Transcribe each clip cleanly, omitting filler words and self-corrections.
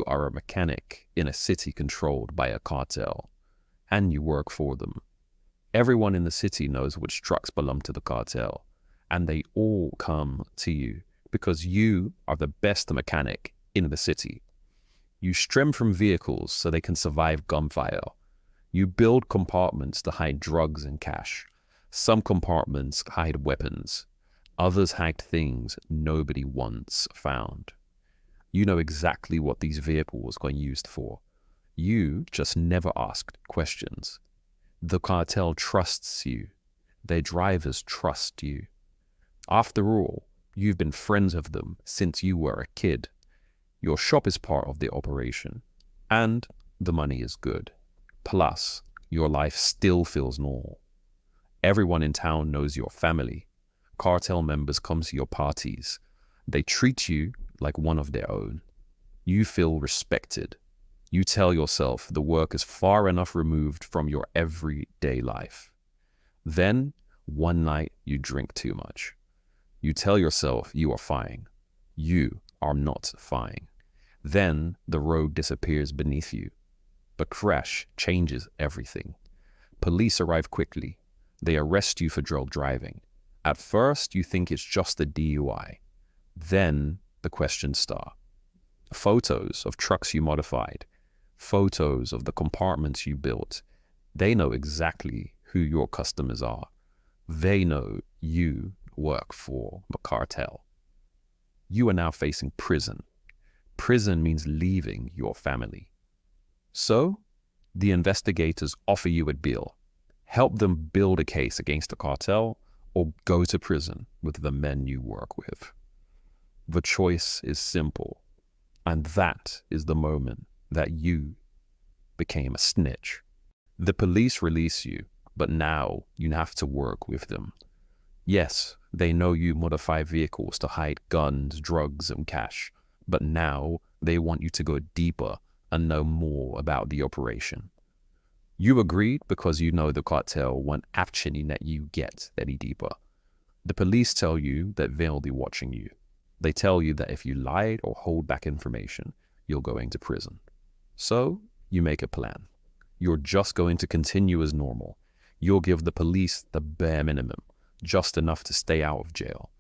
You are a mechanic in a city controlled by a cartel, and you work for them. Everyone in the city knows which trucks belong to the cartel, and they all come to you because you are the best mechanic in the city. You strengthen vehicles so they can survive gunfire. You build compartments to hide drugs and cash. Some compartments hide weapons. Others hide things nobody wants found. You know exactly what these vehicles got used for. You just never asked questions. The cartel trusts you. Their drivers trust you. After all, you've been friends of them since you were a kid. Your shop is part of the operation, and the money is good. Plus, your life still feels normal. Everyone in town knows your family. Cartel members come to your parties. They treat you like one of their own. You feel respected. You tell yourself the work is far enough removed from your everyday life. Then, one night, you drink too much. You tell yourself you are fine. You are not fine. Then the road disappears beneath you. The crash changes everything. Police arrive quickly. They arrest you for drunk driving. At first, you think it's just a DUI. Then the questions start. Photos of trucks you modified. Photos of the compartments you built. They know exactly who your customers are. They know you work for the cartel. You are now facing prison. Prison means leaving your family. So, the investigators offer you a deal. Help them build a case against the cartel or go to prison with the men you work with. The choice is simple, and that is the moment that you became a snitch. The police release you, but now you have to work with them. Yes, they know you modify vehicles to hide guns, drugs, and cash, but now they want you to go deeper and know more about the operation. You agreed because you know the cartel won't actually let you get any deeper. The police tell you that they'll be watching you. They tell you that if you lied or hold back information, you're going to prison. So you make a plan. You're just going to continue as normal. You'll give the police the bare minimum, just enough to stay out of jail.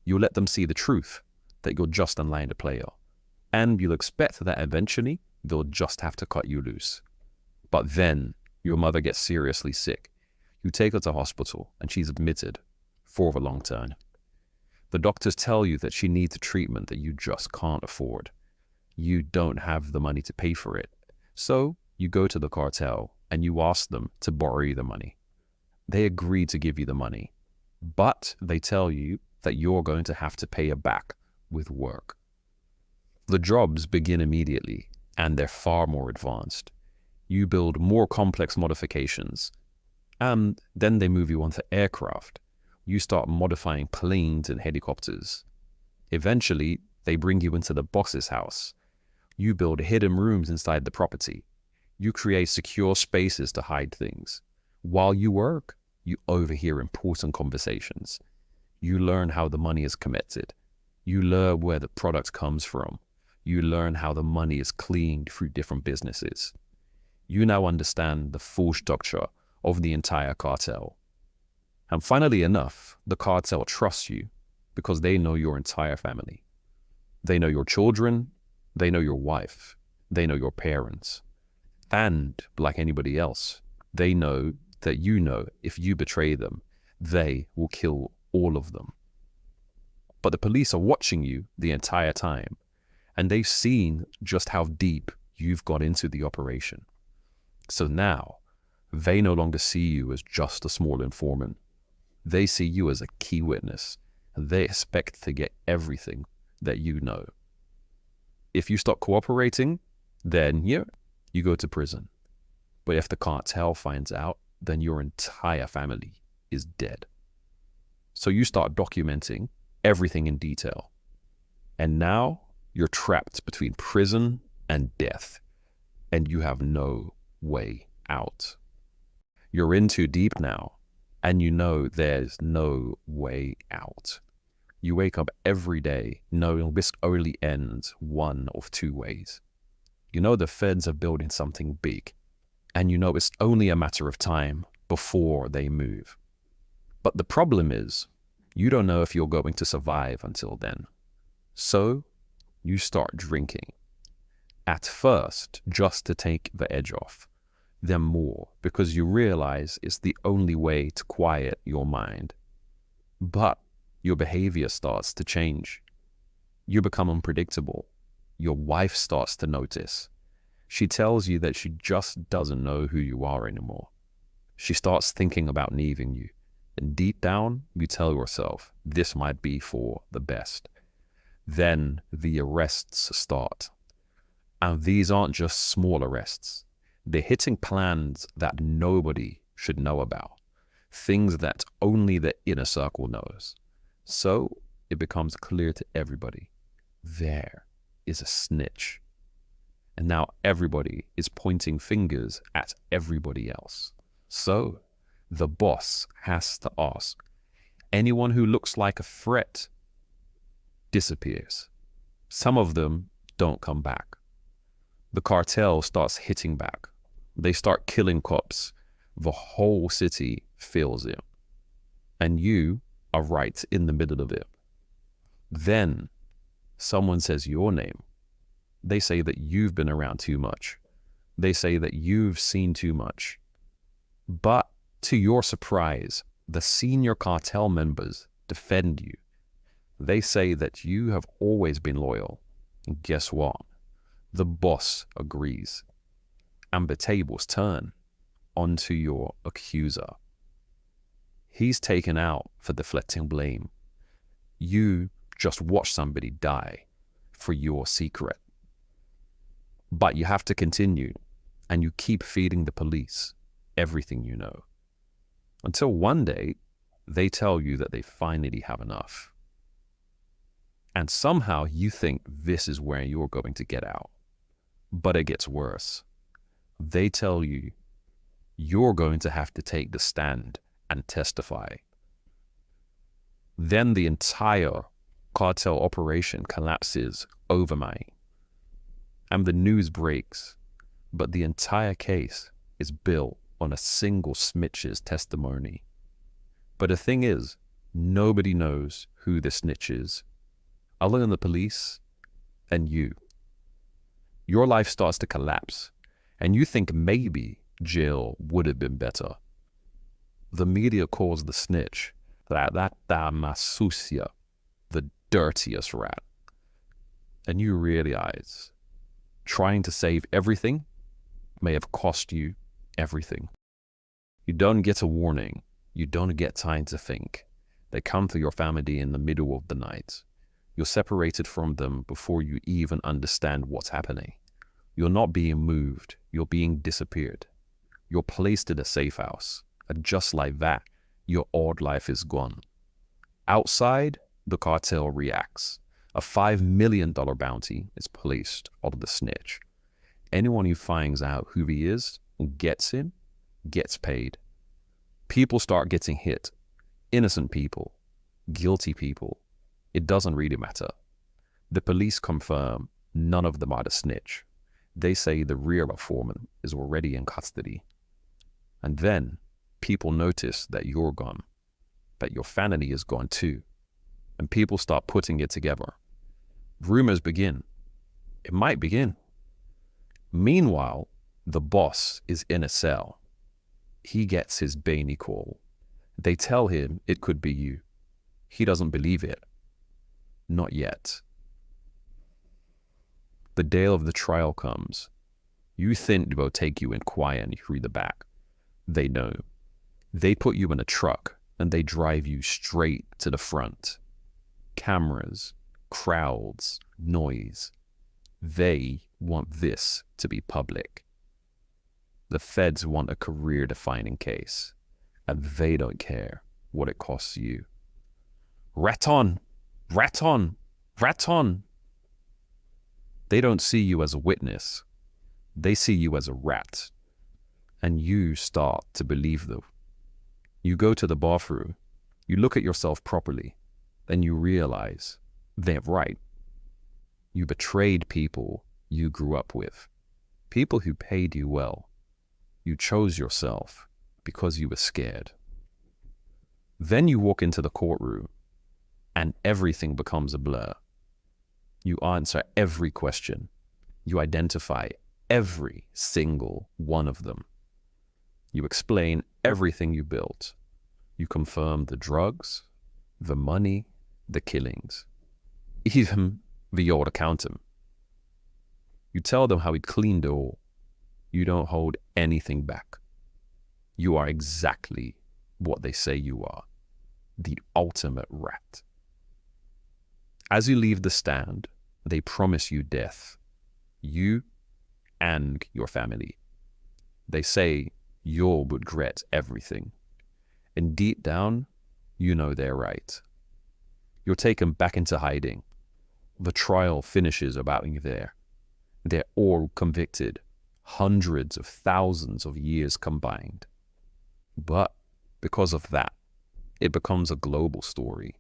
You'll let them see the truth, that you're just a line player. And you'll expect that eventually they'll just have to cut you loose. But then your mother gets seriously sick. You take her to hospital and she's admitted for the long term. The doctors tell you that she needs a treatment that you just can't afford. You don't have the money to pay for it. So you go to the cartel and you ask them to borrow you the money. They agree to give you the money, but they tell you that you're going to have to pay it back with work. The jobs begin immediately, and they're far more advanced. You build more complex modifications, and then they move you onto aircraft. You start modifying planes and helicopters. Eventually, they bring you into the boss's house. You build hidden rooms inside the property. You create secure spaces to hide things. While you work, you overhear important conversations. You learn how the money is collected. You learn where the product comes from. You learn how the money is cleaned through different businesses. You now understand the full structure of the entire cartel. And finally enough, the cartel trusts you because they know your entire family. They know your children, they know your wife, they know your parents. And like anybody else, they know that you know if you betray them, they will kill all of them. But the police are watching you the entire time, and they've seen just how deep you've got into the operation. So now, they no longer see you as just a small informant. They see you as a key witness, and they expect to get everything that you know. If you stop cooperating, then you go to prison. But if the cartel finds out, then your entire family is dead. So you start documenting everything in detail. And now you're trapped between prison and death, and you have no way out. You're in too deep now, and you know there's no way out. You wake up every day knowing this only ends one of two ways. You know the feds are building something big, and you know it's only a matter of time before they move. But the problem is, you don't know if you're going to survive until then. So you start drinking. At first, just to take the edge off, then more, because you realize it's the only way to quiet your mind. But your behavior starts to change. You become unpredictable. Your wife starts to notice. She tells you that she just doesn't know who you are anymore. She starts thinking about leaving you. And deep down, you tell yourself, this might be for the best. Then the arrests start. And these aren't just small arrests. They're hitting plans that nobody should know about. Things that only the inner circle knows. So it becomes clear to everybody, there is a snitch. And now everybody is pointing fingers at everybody else. So the boss has to ask, anyone who looks like a threat disappears. Some of them don't come back. The cartel starts hitting back. They start killing cops. The whole city feels it. And you are right in the middle of it. Then someone says your name. They say that you've been around too much. They say that you've seen too much. But to your surprise, the senior cartel members defend you. They say that you have always been loyal. And guess what? The boss agrees. And the tables turn onto your accuser. He's taken out for deflecting blame. You just watch somebody die for your secret. But you have to continue, and you keep feeding the police everything you know. Until one day, they tell you that they finally have enough. And somehow you think this is where you're going to get out. But it gets worse. They tell you you're going to have to take the stand and testify. Then the entire cartel operation collapses overnight. And the news breaks, but the entire case is built on a single snitch's testimony. But the thing is, nobody knows who the snitch is, other than the police and you. Your life starts to collapse, and you think maybe jail would have been better. The media calls the snitch la rata más sucia, the dirtiest rat. And you realize trying to save everything may have cost you everything. You don't get a warning. You don't get time to think. They come to your family in the middle of the night. You're separated from them before you even understand what's happening. You're not being moved. You're being disappeared. You're placed in a safe house. And just like that, your old life is gone. Outside, the cartel reacts. A $5 million bounty is placed on the snitch. Anyone who finds out who he is and gets him, gets paid. People start getting hit. Innocent people, guilty people. It doesn't really matter. The police confirm none of them are the snitch. They say the real informant is already in custody. And then people notice that you're gone, that your family is gone too. And people start putting it together. Rumors begin. It might begin. Meanwhile, the boss is in a cell. He gets his Bainey call. They tell him it could be you. He doesn't believe it. Not yet. The day of the trial comes. You think they'll take you in quietly through the back. They know. They put you in a truck and they drive you straight to the front. Cameras, crowds, noise. They want this to be public. The feds want a career-defining case, and they don't care what it costs you. Rat on! Rat on! Rat on! They don't see you as a witness. They see you as a rat. And you start to believe them. You go to the bathroom. You look at yourself properly. Then you realize they're right. You betrayed people you grew up with. People who paid you well. You chose yourself because you were scared. Then you walk into the courtroom and everything becomes a blur. You answer every question. You identify every single one of them. You explain everything you built. You confirm the drugs, the money, the killings, even the old accountant. You tell them how he cleaned it all. You don't hold anything back. You are exactly what they say you are, the ultimate rat. As you leave the stand, they promise you death, you and your family. They say you'll regret everything. And deep down, you know they're right. You're taken back into hiding. The trial finishes about you there. They're all convicted, hundreds of thousands of years combined. But because of that, it becomes a global story.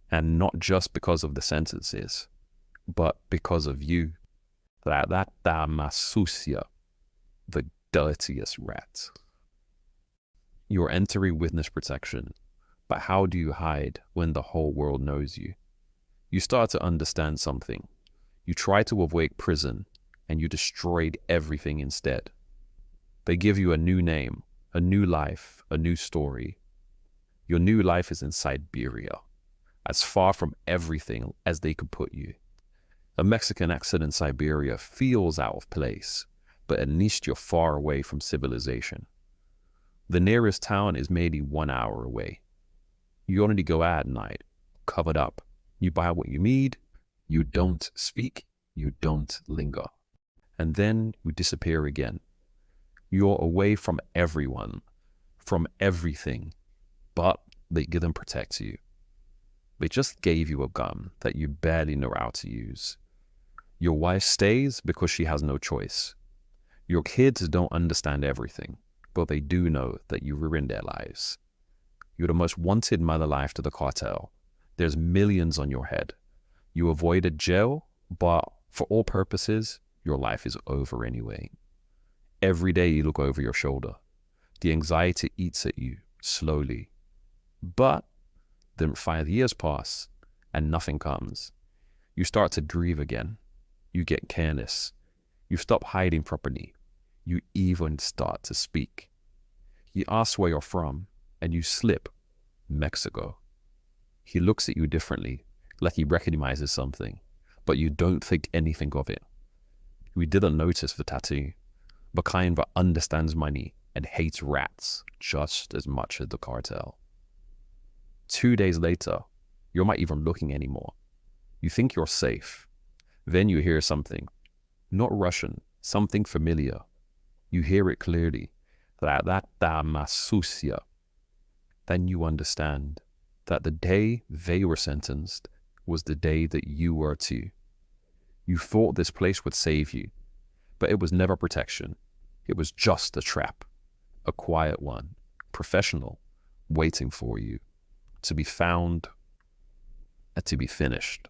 And not just because of the sentences, but because of you. La rata más sucia, the dirtiest rat. You're entering witness protection, but how do you hide when the whole world knows you? You start to understand something. You try to avoid prison, and you destroyed everything instead. They give you a new name, a new life, a new story. Your new life is in Siberia, as far from everything as they could put you. A Mexican accent in Siberia feels out of place, but at least you're far away from civilization. The nearest town is maybe 1 hour away. You only go out at night, covered up. You buy what you need, you don't speak, you don't linger. And then you disappear again. You're away from everyone, from everything, but they didn't protect you. They just gave you a gun that you barely know how to use. Your wife stays because she has no choice. Your kids don't understand everything, but they do know that you ruined their lives. You're the most wanted man alive to the cartel. There's millions on your head. You avoided jail, but for all purposes, your life is over anyway. Every day you look over your shoulder. The anxiety eats at you slowly. But then 5 years pass and nothing comes. You start to breathe again. You get careless. You stop hiding properly. You even start to speak. You ask where you're from and you slip. Mexico. He looks at you differently, like he recognizes something, but you don't think anything of it. We didn't notice the tattoo, the kind that understands money and hates rats just as much as the cartel. 2 days later, you're not even looking anymore. You think you're safe. Then you hear something, not Russian, something familiar. You hear it clearly, la rata más sucia. Then you understand that the day they were sentenced was the day that you were too. You thought this place would save you, but it was never protection. It was just a trap, a quiet one, professional, waiting for you, to be found and to be finished.